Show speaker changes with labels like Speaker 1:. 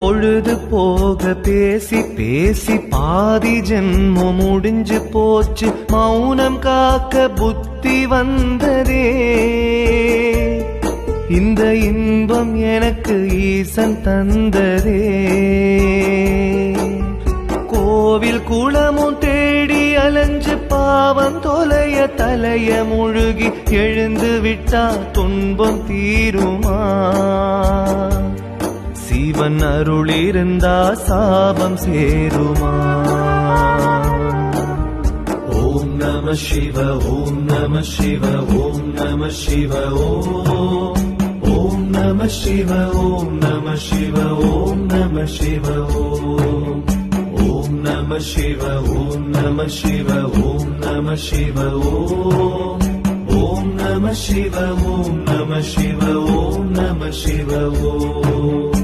Speaker 1: பொழுது போக பேசி பேசி பாதி ஜென்மம் முடிஞ்சு போச்சு. மௌனம் காக்க புத்தி வந்ததே. இந்த இன்பம் எனக்கு ஈசன் தந்ததே. கோவில் குளமும் தேடி அலைஞ்சு பாவம் தொலைய தலைய முழுகி எழுந்து விட்டா துன்பம் தீருமா? சிவன் அருளிருந்தா சாபம் சேருமா? ஓம் நம சிவ ஓம் நம சிவ ஓம் நம சிவ ஓம். ஓம் நம சிவ ஓம் நம சிவ ஓம் நம சிவ ஓம். ஓம் நம சிவ ஓம் நம சிவ ஓம் நம சிவ ஓம். ஓம் நம சிவ ஓம் நம சிவ ஓம் நம சிவ ஓம்.